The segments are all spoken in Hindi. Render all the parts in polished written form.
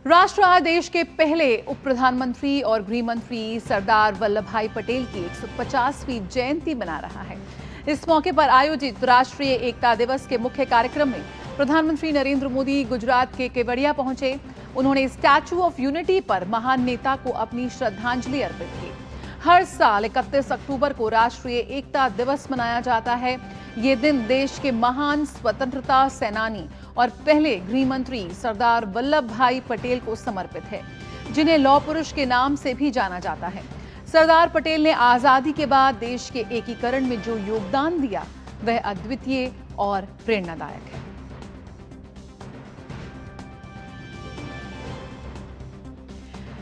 राष्ट्र आज देश के पहले उप प्रधानमंत्री और गृह मंत्री सरदार वल्लभ भाई पटेल की 150वीं जयंती मना रहा है। इस मौके पर आयोजित राष्ट्रीय एकता दिवस के मुख्य कार्यक्रम में प्रधानमंत्री नरेंद्र मोदी गुजरात के केवड़िया पहुंचे। उन्होंने स्टैच्यू ऑफ यूनिटी पर महान नेता को अपनी श्रद्धांजलि अर्पित की। हर साल 31 अक्टूबर को राष्ट्रीय एकता दिवस मनाया जाता है। ये दिन देश के महान स्वतंत्रता सेनानी और पहले गृह मंत्री सरदार वल्लभ भाई पटेल को समर्पित है, जिन्हें लौह पुरुष के नाम से भी जाना जाता है। सरदार पटेल ने आजादी के बाद देश के एकीकरण में जो योगदान दिया, वह अद्वितीय और प्रेरणादायक है।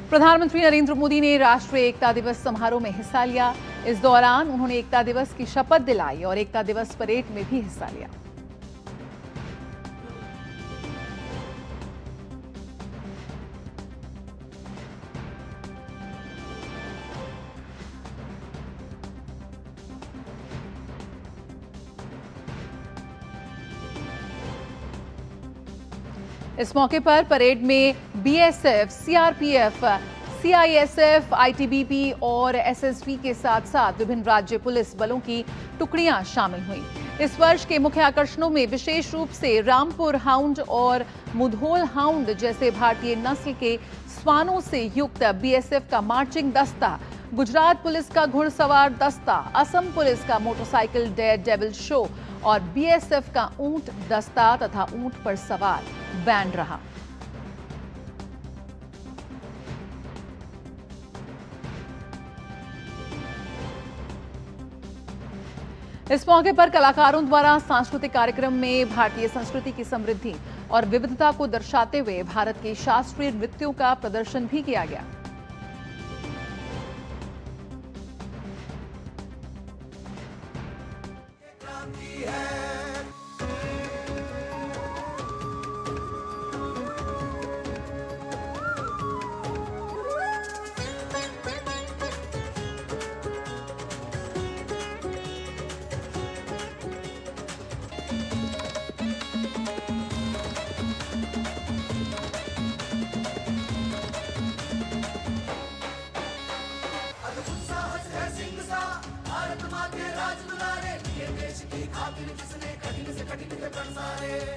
प्रधानमंत्री नरेंद्र मोदी ने राष्ट्रीय एकता दिवस समारोह में हिस्सा लिया। इस दौरान उन्होंने एकता दिवस की शपथ दिलाई और एकता दिवस परेड में भी हिस्सा लिया। इस मौके पर परेड में बीएसएफ, सीआरपीएफ, सीआईएसएफ, आईटीबीपी और एसएसबी के साथ साथ विभिन्न राज्य पुलिस बलों की टुकड़ियां शामिल हुईं। इस वर्ष के मुख्य आकर्षणों में विशेष रूप से रामपुर हाउंड और मुधोल हाउंड जैसे भारतीय नस्ल के श्वानों से युक्त बीएसएफ का मार्चिंग दस्ता, गुजरात पुलिस का घुड़सवार दस्ता, असम पुलिस का मोटरसाइकिल डेयर डेविल शो और बीएसएफ का ऊंट दस्ता तथा ऊंट पर सवार बैंड रहा। इस मौके पर कलाकारों द्वारा सांस्कृतिक कार्यक्रम में भारतीय संस्कृति की समृद्धि और विविधता को दर्शाते हुए भारत के शास्त्रीय नृत्यों का प्रदर्शन भी किया गया।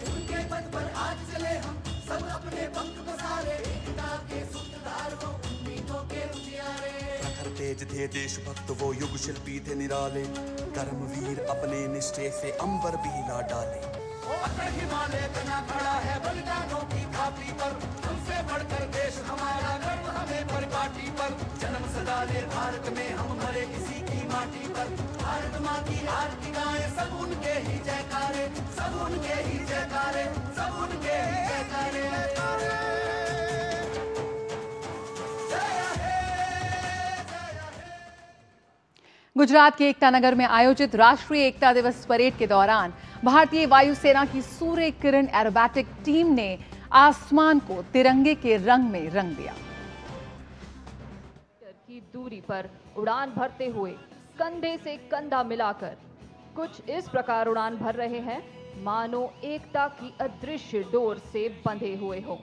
उनके पद पर आज चले हम सब अपने पंख पसारे, एकता के सूत्रधार वो उम्मीदों के उजियारे। प्रखर तेज थे देशभक्त वो युग शिल्पी थे निराले, कर्मवीर अपने निष्ठे से अंबर भी हिला डाले। अकड़ हिमालय बना खड़ा है बलिदानों की घाटी पर, हमसे बढ़कर देश हमारा, गर्व हमें परिपाटी पर। जन्म सदा ले भारत में हम मरे इसी की माटी पर, भारत माँ की आरती गाए सब उनके ही जयकारे, सब उनके ही जयकारे, सब उनके ही जयकारे। गुजरात के एकता नगर में आयोजित राष्ट्रीय एकता दिवस परेड के दौरान भारतीय वायुसेना की सूर्य किरण एरोबैटिक टीम ने आसमान को तिरंगे के रंग में रंग दिया। की दूरी पर उड़ान भरते हुए कंधे से कंधा मिलाकर कुछ इस प्रकार उड़ान भर रहे हैं मानो एकता की अदृश्य डोर से बंधे हुए हो।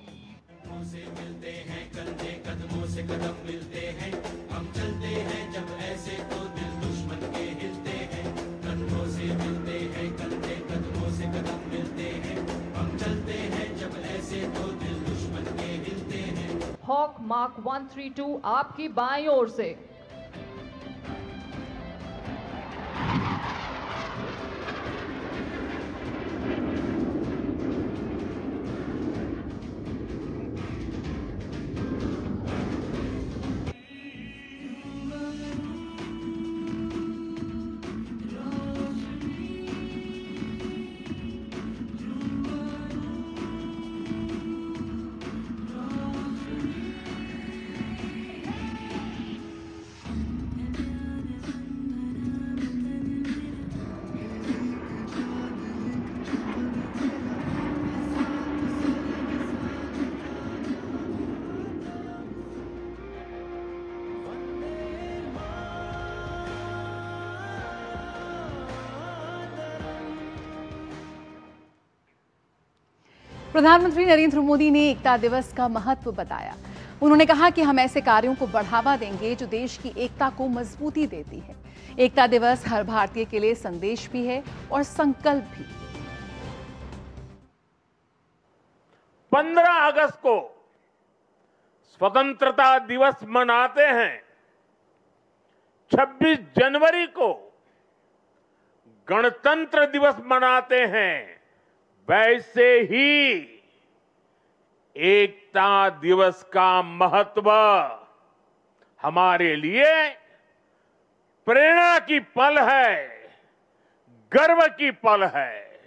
से मिलते हैं कंधे कदमों से कदम मिलते हैं, हम चलते हैं जब ऐसे तो दिल दुश्मन के हिलते हैं। कंधों से मिलते हैं कंधे कदमों से कदम मिलते हैं, हम चलते हैं जब ऐसे तो दिल दुश्मन के हिलते हैं। हॉक मार्क 132 आपकी बाईं ओर से। प्रधानमंत्री नरेंद्र मोदी ने एकता दिवस का महत्व बताया। उन्होंने कहा कि हम ऐसे कार्यों को बढ़ावा देंगे जो देश की एकता को मजबूती देती है। एकता दिवस हर भारतीय के लिए संदेश भी है और संकल्प भी। 15 अगस्त को स्वतंत्रता दिवस मनाते हैं, 26 जनवरी को गणतंत्र दिवस मनाते हैं, वैसे ही एकता दिवस का महत्व हमारे लिए प्रेरणा की पल है, गर्व की पल है।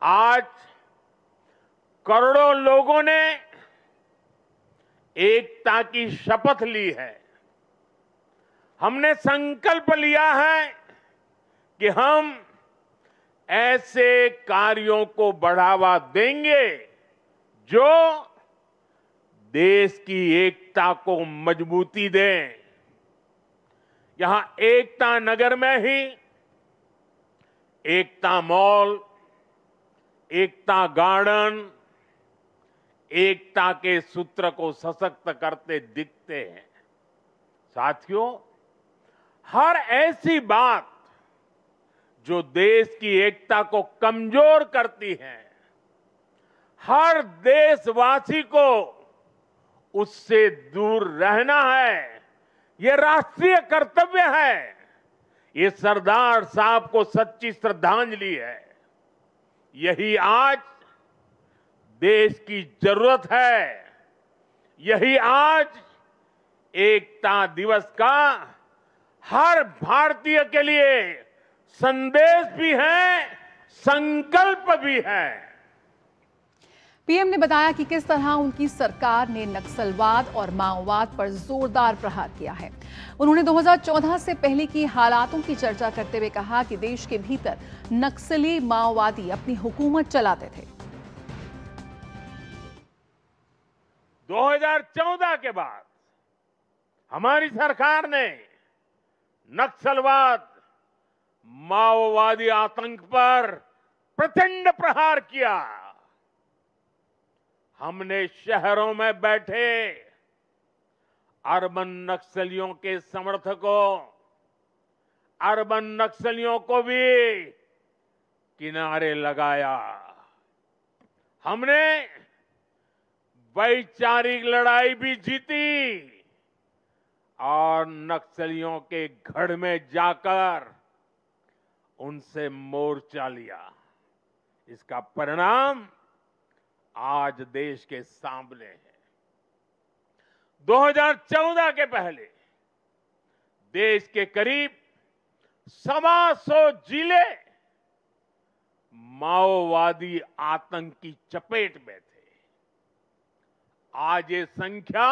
आज करोड़ों लोगों ने एकता की शपथ ली है। हमने संकल्प लिया है कि हम ऐसे कार्यों को बढ़ावा देंगे जो देश की एकता को मजबूती दें। यहां एकता नगर में ही एकता मॉल, एकता गार्डन, एकता के सूत्र को सशक्त करते दिखते हैं। साथियों, हर ऐसी बात जो देश की एकता को कमजोर करती है, हर देशवासी को उससे दूर रहना है। ये राष्ट्रीय कर्तव्य है। ये सरदार साहब को सच्ची श्रद्धांजलि है। यही आज देश की जरूरत है। यही आज एकता दिवस का हर भारतीय के लिए संदेश भी है, संकल्प भी है। पीएम ने बताया कि किस तरह उनकी सरकार ने नक्सलवाद और माओवाद पर जोरदार प्रहार किया है। उन्होंने 2014 से पहले की हालातों की चर्चा करते हुए कहा कि देश के भीतर नक्सली माओवादी अपनी हुकूमत चलाते थे। 2014 के बाद हमारी सरकार ने नक्सलवाद, माओवादी आतंक पर प्रचंड प्रहार किया। हमने शहरों में बैठे अर्बन नक्सलियों के समर्थकों, अर्बन नक्सलियों को भी किनारे लगाया। हमने वैचारिक लड़ाई भी जीती और नक्सलियों के गढ़ में जाकर उनसे मोर्चा लिया। इसका परिणाम आज देश के सामने है। 2014 के पहले देश के करीब 125 जिले माओवादी आतंक की चपेट में थे। आज ये संख्या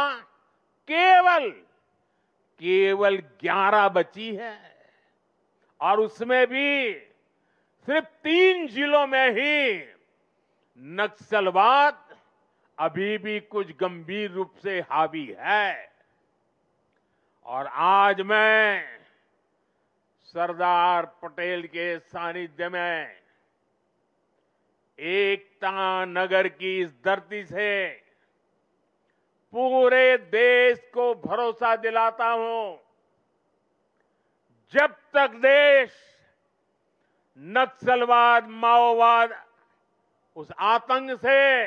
केवल 11 बची है और उसमें भी सिर्फ 3 जिलों में ही नक्सलवाद अभी भी कुछ गंभीर रूप से हावी है। और आज मैं सरदार पटेल के सानिध्य में एकता नगर की इस धरती से पूरे देश को भरोसा दिलाता हूं, जब तक देश नक्सलवाद, माओवाद, उस आतंक से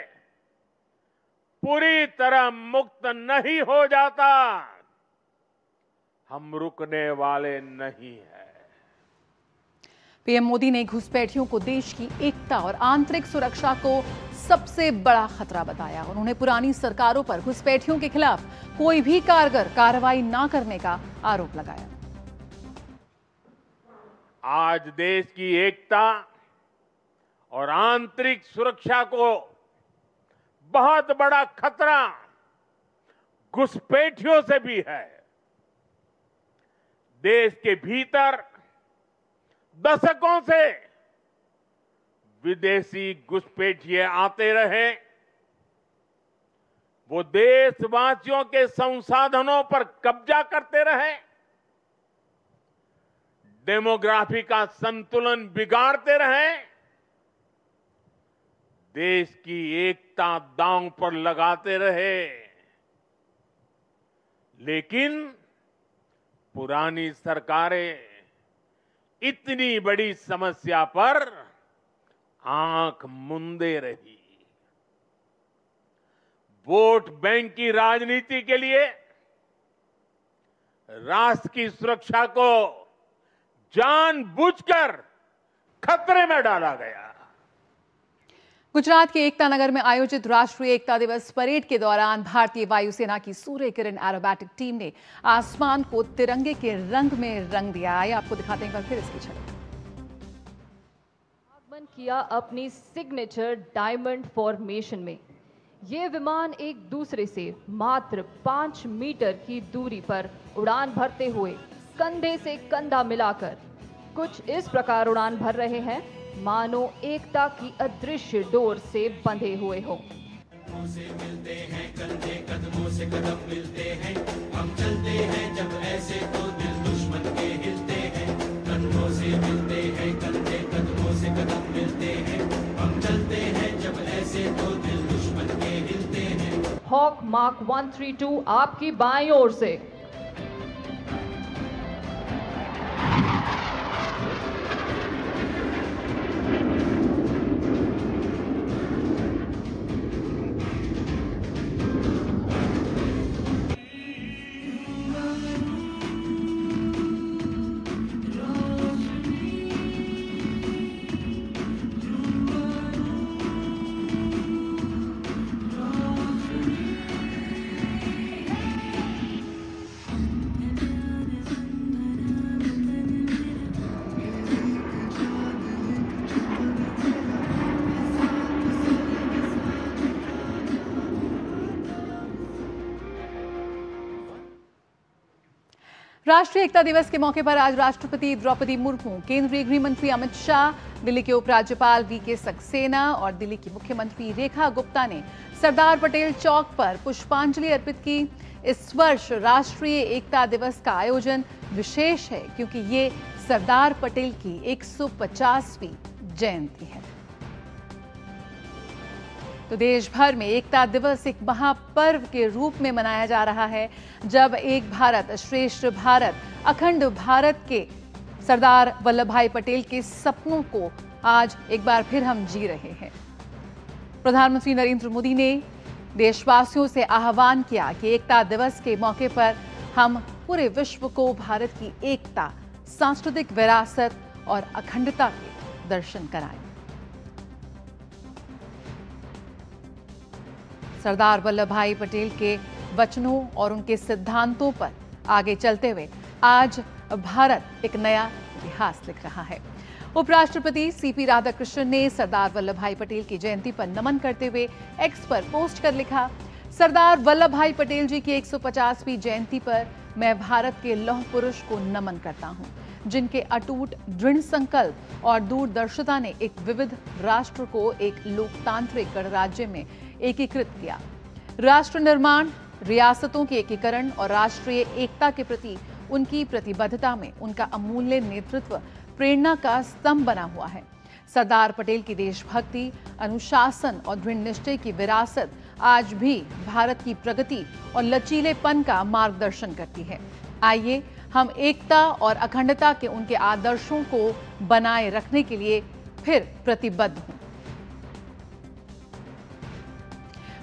पूरी तरह मुक्त नहीं हो जाता, हम रुकने वाले नहीं हैं। पीएम मोदी ने घुसपैठियों को देश की एकता और आंतरिक सुरक्षा को सबसे बड़ा खतरा बताया। उन्होंने पुरानी सरकारों पर घुसपैठियों के खिलाफ कोई भी कारगर कार्रवाई न करने का आरोप लगाया। आज देश की एकता और आंतरिक सुरक्षा को बहुत बड़ा खतरा घुसपैठियों से भी है। देश के भीतर दशकों से विदेशी घुसपैठिए आते रहे। वो देशवासियों के संसाधनों पर कब्जा करते रहे, डेमोग्राफी का संतुलन बिगाड़ते रहे, देश की एकता दांव पर लगाते रहे, लेकिन पुरानी सरकारें इतनी बड़ी समस्या पर आंख मूंदे रही। वोट बैंक की राजनीति के लिए राष्ट्र की सुरक्षा को जानबूझकर खतरे में डाला गया। गुजरात के एकता नगर में आयोजित राष्ट्रीय एकता दिवस परेड के दौरान भारतीय वायुसेना की सूर्य किरण एरोबैटिक टीम ने आसमान को तिरंगे के रंग में रंग दिया। आइए आपको दिखाते हैं एक बार फिर इसकी झलक। आगमन किया अपनी सिग्नेचर डायमंड फॉर्मेशन में। ये विमान एक दूसरे से मात्र 5 मीटर की दूरी पर उड़ान भरते हुए कंधे से कंधा मिलाकर कुछ इस प्रकार उड़ान भर रहे हैं मानो एकता की अदृश्य डोर से बंधे हुए हो। से मिलते हैं कंधे कदमों से कदम मिलते हैं, हम चलते हैं जब ऐसे तो दिल दुश्मन के हिलते हैं। कंधों से मिलते हैं कंधे कदमों से कदम मिलते हैं, हम चलते हैं जब ऐसे तो दिल दुश्मन के हिलते हैं। हॉक मार्क 132 आपकी बाईं ओर से। राष्ट्रीय एकता दिवस के मौके पर आज राष्ट्रपति द्रौपदी मुर्मू, केंद्रीय गृह मंत्री अमित शाह, दिल्ली के उपराज्यपाल वीके सक्सेना और दिल्ली की मुख्यमंत्री रेखा गुप्ता ने सरदार पटेल चौक पर पुष्पांजलि अर्पित की। इस वर्ष राष्ट्रीय एकता दिवस का आयोजन विशेष है क्योंकि ये सरदार पटेल की 150वीं जयंती है। तो देश भर में एकता दिवस एक महापर्व के रूप में मनाया जा रहा है, जब एक भारत श्रेष्ठ भारत, अखंड भारत के सरदार वल्लभ भाई पटेल के सपनों को आज एक बार फिर हम जी रहे हैं। प्रधानमंत्री नरेंद्र मोदी ने देशवासियों से आह्वान किया कि एकता दिवस के मौके पर हम पूरे विश्व को भारत की एकता, सांस्कृतिक विरासत और अखंडता के दर्शन कराएं। सरदार वल्लभ भाई पटेल के वचनों और उनके सिद्धांतों पर आगे चलते हुए आज भारत एक नया इतिहास लिख रहा है। उपराष्ट्रपति सीपी राधाकृष्णन ने सरदार वल्लभ भाई पटेल की जयंती पर नमन करते हुए एक्स पर पोस्ट कर लिखा, सरदार वल्लभ भाई पटेल जी की 150वीं जयंती पर मैं भारत के लौह पुरुष को नमन करता हूं, जिनके अटूट दृढ़ संकल्प और दूरदर्शिता ने एक विविध राष्ट्र को एक लोकतांत्रिक गणराज्य में एकीकृत किया। राष्ट्र निर्माण, रियासतों के एकीकरण और राष्ट्रीय एकता के प्रति उनकी प्रतिबद्धता में उनका अमूल्य नेतृत्व प्रेरणा का स्तंभ बना हुआ है। सरदार पटेल की देशभक्ति, अनुशासन और दृढ़ निश्चय की विरासत आज भी भारत की प्रगति और लचीलेपन का मार्गदर्शन करती है। आइए हम एकता और अखंडता के उनके आदर्शों को बनाए रखने के लिए फिर प्रतिबद्ध हों।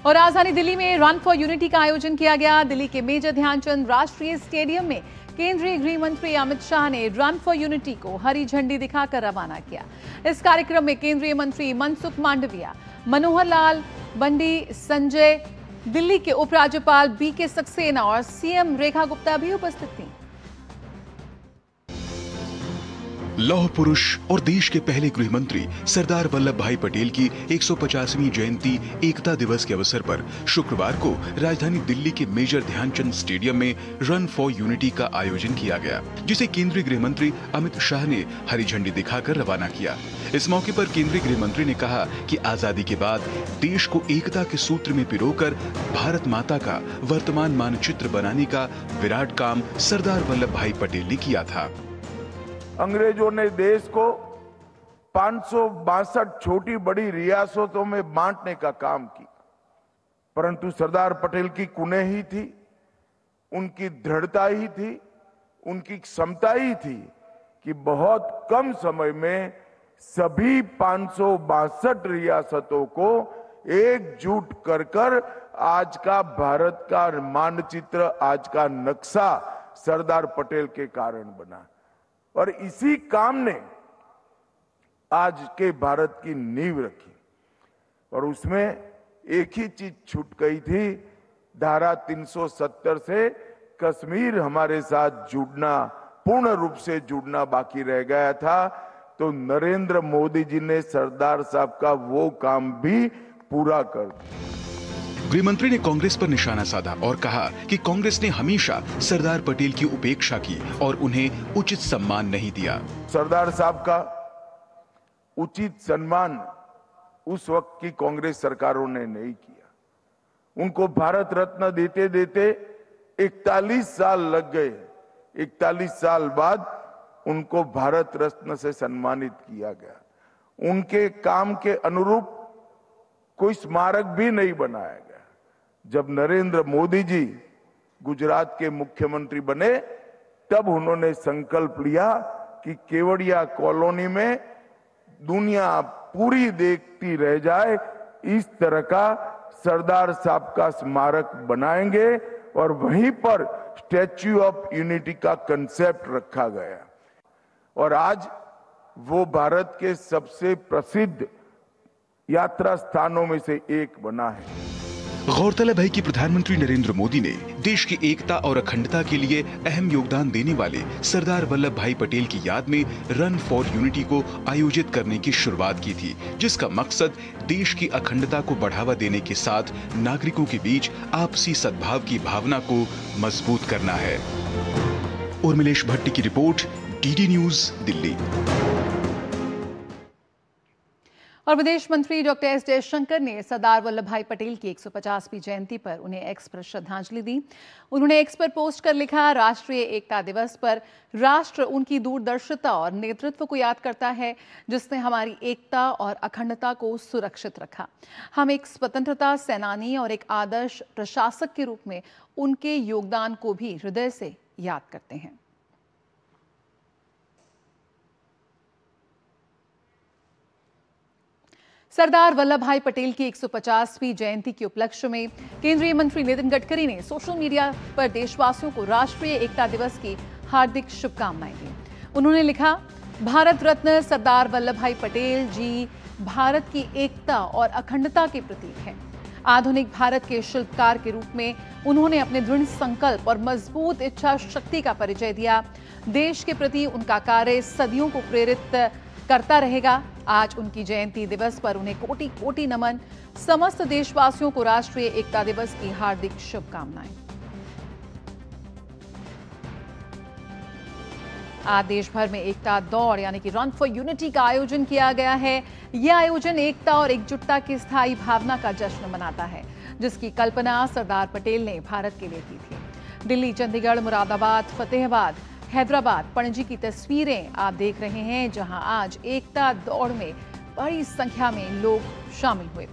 और राजधानी दिल्ली में रन फॉर यूनिटी का आयोजन किया गया। दिल्ली के मेजर ध्यानचंद राष्ट्रीय स्टेडियम में केंद्रीय गृह मंत्री अमित शाह ने रन फॉर यूनिटी को हरी झंडी दिखाकर रवाना किया। इस कार्यक्रम में केंद्रीय मंत्री मनसुख मांडविया, मनोहर लाल, बंडी संजय, दिल्ली के उपराज्यपाल वीके सक्सेना और सीएम रेखा गुप्ता भी उपस्थित थीं। लौह पुरुष और देश के पहले गृह मंत्री सरदार वल्लभ भाई पटेल की 150वीं जयंती एकता दिवस के अवसर पर शुक्रवार को राजधानी दिल्ली के मेजर ध्यानचंद स्टेडियम में रन फॉर यूनिटी का आयोजन किया गया, जिसे केंद्रीय गृह मंत्री अमित शाह ने हरी झंडी दिखाकर रवाना किया। इस मौके पर केंद्रीय गृह मंत्री ने कहा कि आजादी के बाद देश को एकता के सूत्र में पिरोकर भारत माता का वर्तमान मानचित्र बनाने का विराट काम सरदार वल्लभ भाई पटेल ने किया था। अंग्रेजों ने देश को 562 छोटी बड़ी रियासतों में बांटने का काम किया, परंतु सरदार पटेल की कुनेही थी, उनकी दृढ़ता ही थी, उनकी क्षमता ही थी कि बहुत कम समय में सभी 562 रियासतों को एकजुट कर आज का भारत का मानचित्र, आज का नक्शा सरदार पटेल के कारण बना। और इसी काम ने आज के भारत की नींव रखी। और उसमें एक ही चीज छूट गई थी, धारा 370 से कश्मीर हमारे साथ जुड़ना, पूर्ण रूप से जुड़ना बाकी रह गया था। तो नरेंद्र मोदी जी ने सरदार साहब का वो काम भी पूरा कर दिया। गृह मंत्री ने कांग्रेस पर निशाना साधा और कहा कि कांग्रेस ने हमेशा सरदार पटेल की उपेक्षा की और उन्हें उचित सम्मान नहीं दिया। सरदार साहब का उचित सम्मान उस वक्त की कांग्रेस सरकारों ने नहीं किया। उनको भारत रत्न देते देते 41 साल लग गए। 41 साल बाद उनको भारत रत्न से सम्मानित किया गया। उनके काम के अनुरूप कोई स्मारक भी नहीं बनाया गया। जब नरेंद्र मोदी जी गुजरात के मुख्यमंत्री बने, तब उन्होंने संकल्प लिया कि केवड़िया कॉलोनी में दुनिया पूरी देखती रह जाए, इस तरह का सरदार साहब का स्मारक बनाएंगे। और वहीं पर स्टैच्यू ऑफ यूनिटी का कंसेप्ट रखा गया। और आज वो भारत के सबसे प्रसिद्ध यात्रा स्थानों में से एक बना है। गौरतलब है कि प्रधानमंत्री नरेंद्र मोदी ने देश की एकता और अखंडता के लिए अहम योगदान देने वाले सरदार वल्लभ भाई पटेल की याद में रन फॉर यूनिटी को आयोजित करने की शुरुआत की थी, जिसका मकसद देश की अखंडता को बढ़ावा देने के साथ नागरिकों के बीच आपसी सद्भाव की भावना को मजबूत करना है। उर्मिलेश भट्टी की रिपोर्ट, डीडी न्यूज, दिल्ली। और विदेश मंत्री डॉक्टर एस जयशंकर ने सरदार वल्लभ भाई पटेल की 150वीं जयंती पर उन्हें एक्स पर श्रद्धांजलि दी। उन्होंने एक्स पर पोस्ट कर लिखा, राष्ट्रीय एकता दिवस पर राष्ट्र उनकी दूरदर्शिता और नेतृत्व को याद करता है, जिसने हमारी एकता और अखंडता को सुरक्षित रखा। हम एक स्वतंत्रता सेनानी और एक आदर्श प्रशासक के रूप में उनके योगदान को भी हृदय से याद करते हैं। सरदार वल्लभ भाई पटेल की 150वीं जयंती के उपलक्ष्य में केंद्रीय मंत्री नितिन गडकरी ने सोशल मीडिया पर देशवासियों को राष्ट्रीय एकता दिवस की हार्दिक शुभकामनाएं दी। उन्होंने लिखा, भारत रत्न सरदार वल्लभ भाई पटेल जी भारत की एकता और अखंडता के प्रतीक हैं। आधुनिक भारत के शिल्पकार के रूप में उन्होंने अपने दृढ़ संकल्प और मजबूत इच्छा शक्ति का परिचय दिया। देश के प्रति उनका कार्य सदियों को प्रेरित करता रहेगा। आज उनकी जयंती दिवस पर उन्हें कोटि कोटि नमन। समस्त देशवासियों को राष्ट्रीय एकता दिवस की हार्दिक शुभकामनाएं। आज देश भर में एकता दौड़ यानी कि रन फॉर यूनिटी का आयोजन किया गया है। यह आयोजन एकता और एकजुटता की स्थायी भावना का जश्न मनाता है, जिसकी कल्पना सरदार पटेल ने भारत के लिए की थी। दिल्ली, चंडीगढ़, मुरादाबाद, फतेहाबाद, हैदराबाद, पणजी की तस्वीरें आप देख रहे हैं, जहां आज एकता दौड़ में बड़ी संख्या में लोग शामिल हुए।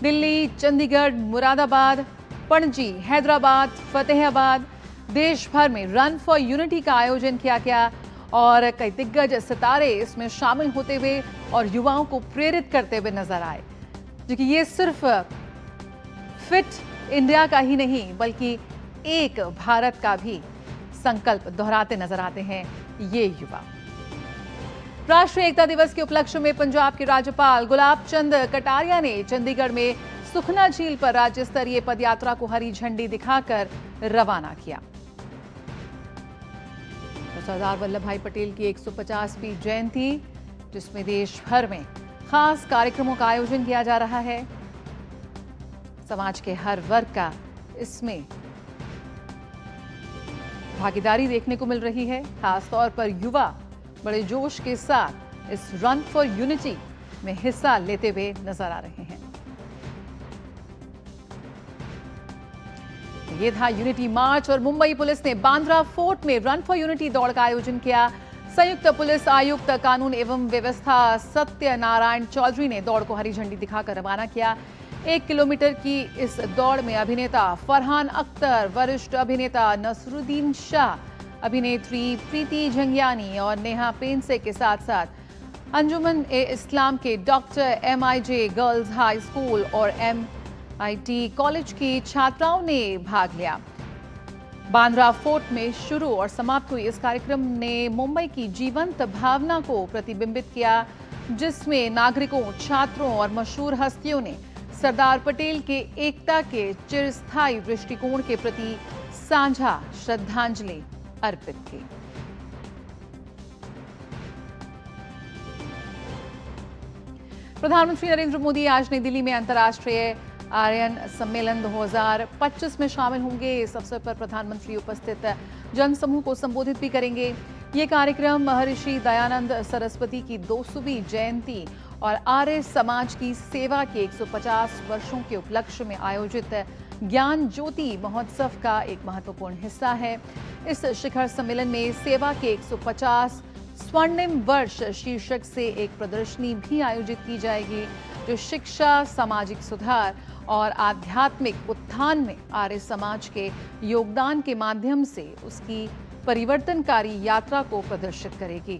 दिल्ली, चंडीगढ़, मुरादाबाद, पणजी, हैदराबाद, फतेहाबाद, देश भर में रन फॉर यूनिटी का आयोजन किया गया और कई दिग्गज सितारे इसमें शामिल होते हुए और युवाओं को प्रेरित करते हुए नजर आए। क्योंकि ये सिर्फ फिट इंडिया का ही नहीं बल्कि एक भारत का भी संकल्प दोहराते नजर आते हैं ये युवा। राष्ट्रीय एकता दिवस के उपलक्ष्य में पंजाब के राज्यपाल गुलाब चंद कटारिया ने चंडीगढ़ में सुखना झील पर राज्य स्तरीय पदयात्रा को हरी झंडी दिखाकर रवाना किया। तो सरदार वल्लभ भाई पटेल की 150वीं जयंती, जिसमें देश भर में खास कार्यक्रमों का आयोजन किया जा रहा है। समाज के हर वर्ग का इसमें भागीदारी देखने को मिल रही है। खासतौर पर युवा बड़े जोश के साथ इस रन फॉर यूनिटी में हिस्सा लेते हुए नजर आ रहे हैं। ये था यूनिटी मार्च और मुंबई पुलिस ने बांद्रा फोर्ट में रन फॉर यूनिटी दौड़ का आयोजन किया। संयुक्त पुलिस आयुक्त कानून एवं व्यवस्था सत्यनारायण चौधरी ने दौड़ को हरी झंडी दिखाकर रवाना किया। 1 किलोमीटर की इस दौड़ में अभिनेता फरहान अख्तर, वरिष्ठ अभिनेता नसरुद्दीन शाह, अभिनेत्री प्रीति झंगियानी और नेहा पेंसे के साथ साथ अंजुमन ए इस्लाम के doctor MIJ girls high school और MIT कॉलेज की छात्राओं ने भाग लिया। बांद्रा फोर्ट में शुरू और समाप्त हुई इस कार्यक्रम ने मुंबई की जीवंत भावना को प्रतिबिंबित किया, जिसमें नागरिकों, छात्रों और मशहूर हस्तियों ने सरदार पटेल के एकता के चिरस्थायी दृष्टिकोण के प्रति साझा श्रद्धांजलि अर्पित की। प्रधानमंत्री नरेंद्र मोदी आज नई दिल्ली में अंतर्राष्ट्रीय आर्यन सम्मेलन 2025 में शामिल होंगे। इस अवसर पर प्रधानमंत्री उपस्थित जनसमूह को संबोधित भी करेंगे। ये कार्यक्रम महर्षि दयानंद सरस्वती की 200वीं जयंती और आर्य समाज की सेवा के 150 वर्षों के उपलक्ष्य में आयोजित ज्ञान ज्योति महोत्सव का एक महत्वपूर्ण हिस्सा है। इस शिखर सम्मेलन में सेवा के 150 स्वर्णिम वर्ष शीर्षक से एक प्रदर्शनी भी आयोजित की जाएगी, जो शिक्षा, सामाजिक सुधार और आध्यात्मिक उत्थान में आर्य समाज के योगदान के माध्यम से उसकी परिवर्तनकारी यात्रा को प्रदर्शित करेगी।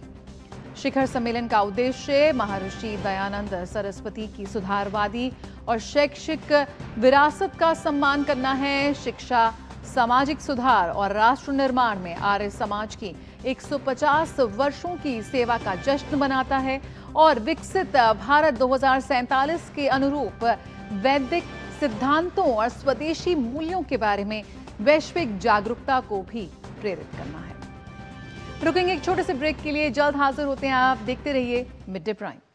शिखर सम्मेलन का उद्देश्य महर्षि दयानंद सरस्वती की सुधारवादी और शैक्षिक विरासत का सम्मान करना है। शिक्षा, सामाजिक सुधार और राष्ट्र निर्माण में आर्य समाज की 150 वर्षों की सेवा का जश्न मनाता है और विकसित भारत 2047 के अनुरूप वैदिक सिद्धांतों और स्वदेशी मूल्यों के बारे में वैश्विक जागरूकता को भी प्रेरित करना है। रुकेंगे एक छोटे से ब्रेक के लिए, जल्द हाजिर होते हैं आप। देखते रहिए मिड डे प्राइम।